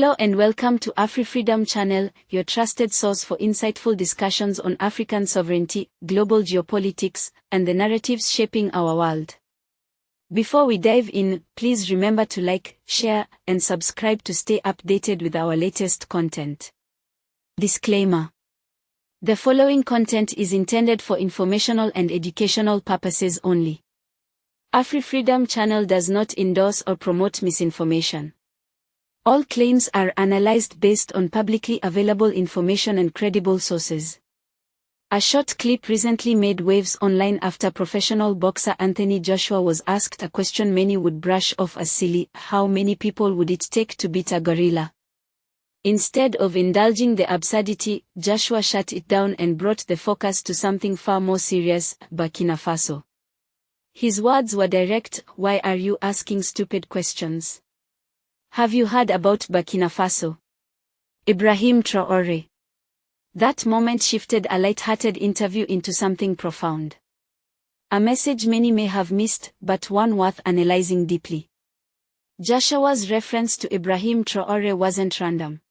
Hello and welcome to Afrifreedom Channel, your trusted source for insightful discussions on African sovereignty, global geopolitics, and the narratives shaping our world. Before we dive in, please remember to like, share, and subscribe to stay updated with our latest content. Disclaimer: the following content is intended for informational and educational purposes only. Afrifreedom Channel does not endorse or promote misinformation. All claims are analyzed based on publicly available information and credible sources. A short clip recently made waves online after professional boxer Anthony Joshua was asked a question many would brush off as silly: how many people would it take to beat a gorilla? Instead of indulging the absurdity, Joshua shut it down and brought the focus to something far more serious: Burkina Faso. His words were direct: "Why are you asking stupid questions? Have you heard about Burkina Faso? Ibrahim Traoré." That moment shifted a light-hearted interview into something profound. A message many may have missed, but one worth analyzing deeply. Joshua's reference to Ibrahim Traoré wasn't random.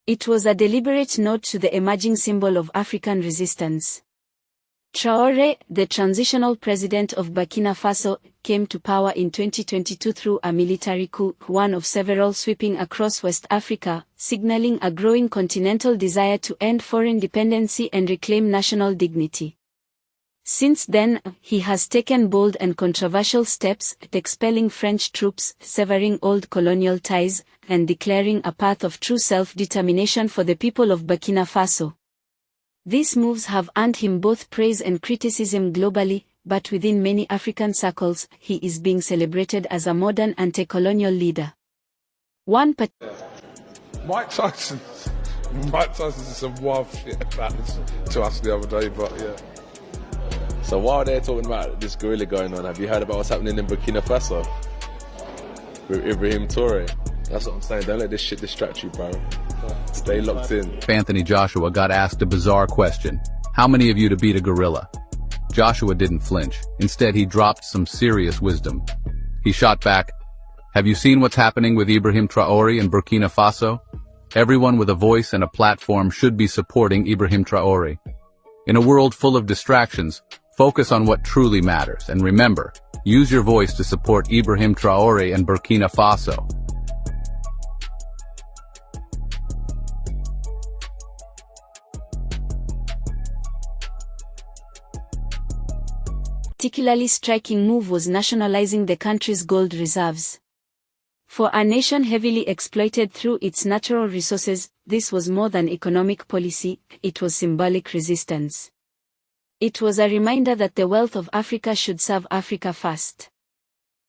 It was a deliberate nod to the emerging symbol of African resistance. Traoré, the transitional president of Burkina Faso, came to power in 2022 through a military coup, one of several sweeping across West Africa, signaling a growing continental desire to end foreign dependency and reclaim national dignity. Since then, he has taken bold and controversial steps, expelling French troops, severing old colonial ties, and declaring a path of true self-determination for the people of Burkina Faso. These moves have earned him both praise and criticism globally, but within many African circles, he is being celebrated as a modern anti-colonial leader. Mike Tyson said some wild shit about this to us the other day, but yeah. So while they're talking about this guerrilla going on, have you heard about what's happening in Burkina Faso with Ibrahim Traoré? That's what I'm saying. Don't let this shit distract you, bro. Stay locked in. Anthony Joshua got asked a bizarre question: how many of you to beat a gorilla? Joshua didn't flinch. Instead, he dropped some serious wisdom. He shot back: have you seen what's happening with Ibrahim Traoré in Burkina Faso? Everyone with a voice and a platform should be supporting Ibrahim Traoré. In a world full of distractions, focus on what truly matters, and remember, use your voice to support Ibrahim Traoré and Burkina Faso. Particularly striking move was nationalizing the country's gold reserves. For a nation heavily exploited through its natural resources, this was more than economic policy, it was symbolic resistance. It was a reminder that the wealth of Africa should serve Africa first.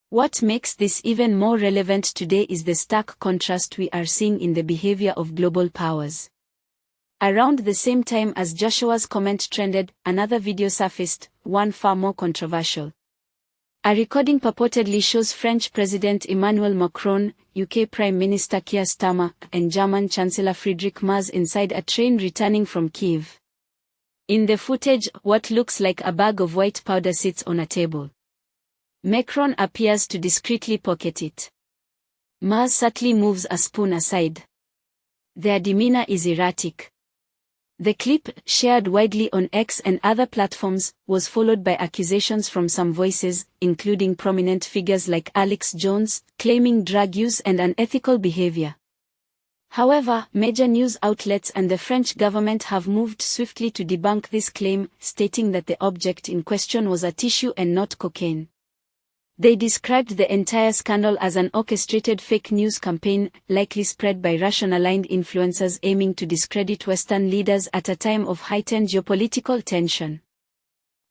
What makes this even more relevant today is the stark contrast we are seeing in the behavior of global powers. Around the same time as Joshua's comment trended, another video surfaced, one far more controversial. A recording purportedly shows French President Emmanuel Macron, UK Prime Minister Keir Starmer, and German Chancellor Friedrich Merz inside a train returning from Kiev. In the footage, what looks like a bag of white powder sits on a table. Macron appears to discreetly pocket it. Merz subtly moves a spoon aside. Their demeanor is erratic. The clip, shared widely on X and other platforms, was followed by accusations from some voices, including prominent figures like Alex Jones, claiming drug use and unethical behavior. However, major news outlets and the French government have moved swiftly to debunk this claim, stating that the object in question was a tissue and not cocaine. They described the entire scandal as an orchestrated fake news campaign, likely spread by Russian-aligned influencers aiming to discredit Western leaders at a time of heightened geopolitical tension.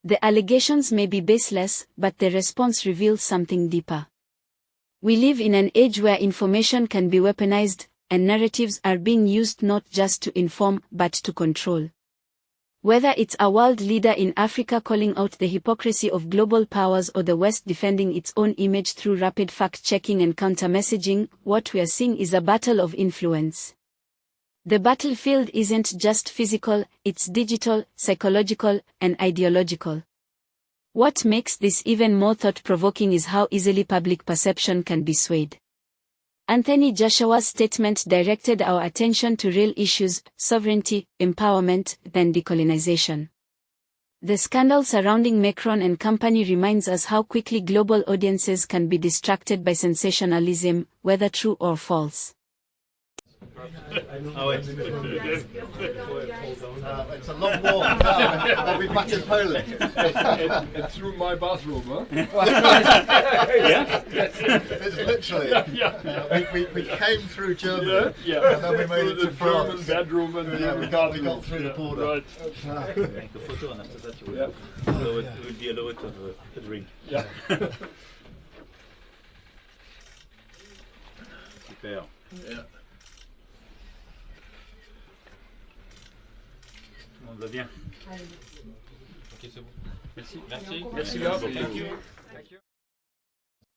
The allegations may be baseless, but the response reveals something deeper. We live in an age where information can be weaponized, and narratives are being used not just to inform, but to control. Whether it's a world leader in Africa calling out the hypocrisy of global powers or the West defending its own image through rapid fact-checking and counter-messaging, what we are seeing is a battle of influence. The battlefield isn't just physical, it's digital, psychological, and ideological. What makes this even more thought-provoking is how easily public perception can be swayed. Anthony Joshua's statement directed our attention to real issues, sovereignty, empowerment, than decolonization. The scandal surrounding Macron and company reminds us how quickly global audiences can be distracted by sensationalism, whether true or false. It's a long walk. I'll be back in Poland. And through my bathroom, huh? Yeah. It's literally. We came through Germany, and then we made it to France. Bedroom, and we got through the border. Right. Make a photo, and after that we'll be allowed to have a drink. Yeah. Super. Yeah. On va bien. Ok, c'est bon. Merci. Merci. Thank you.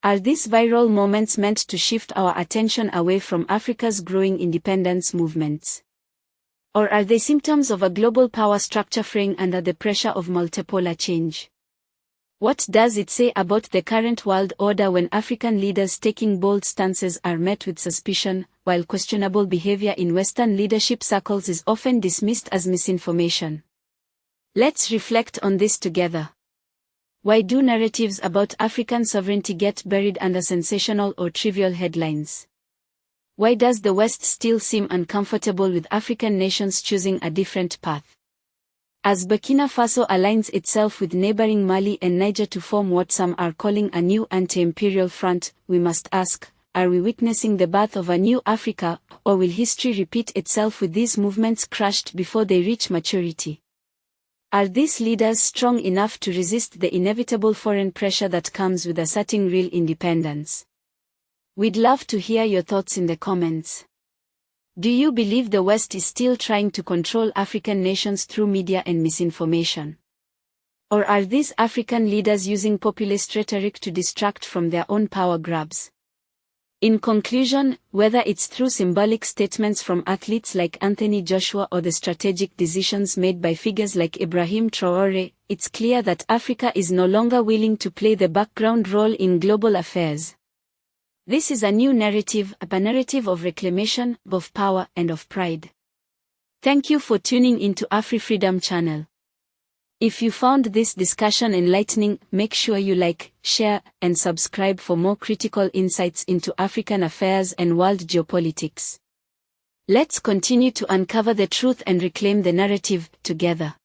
Are these viral moments meant to shift our attention away from Africa's growing independence movements? Or are they symptoms of a global power structure fraying under the pressure of multipolar change? What does it say about the current world order when African leaders taking bold stances are met with suspicion, while questionable behavior in Western leadership circles is often dismissed as misinformation? Let's reflect on this together. Why do narratives about African sovereignty get buried under sensational or trivial headlines? Why does the West still seem uncomfortable with African nations choosing a different path? As Burkina Faso aligns itself with neighboring Mali and Niger to form what some are calling a new anti-imperial front, we must ask, are we witnessing the birth of a new Africa, or will history repeat itself with these movements crushed before they reach maturity? Are these leaders strong enough to resist the inevitable foreign pressure that comes with asserting real independence? We'd love to hear your thoughts in the comments. Do you believe the West is still trying to control African nations through media and misinformation? Or are these African leaders using populist rhetoric to distract from their own power grabs? In conclusion, whether it's through symbolic statements from athletes like Anthony Joshua or the strategic decisions made by figures like Ibrahim Traoré, it's clear that Africa is no longer willing to play the background role in global affairs. This is a new narrative, a narrative of reclamation, of power and of pride. Thank you for tuning into Afrifreedom Channel. If you found this discussion enlightening, make sure you like, share, and subscribe for more critical insights into African affairs and world geopolitics. Let's continue to uncover the truth and reclaim the narrative together.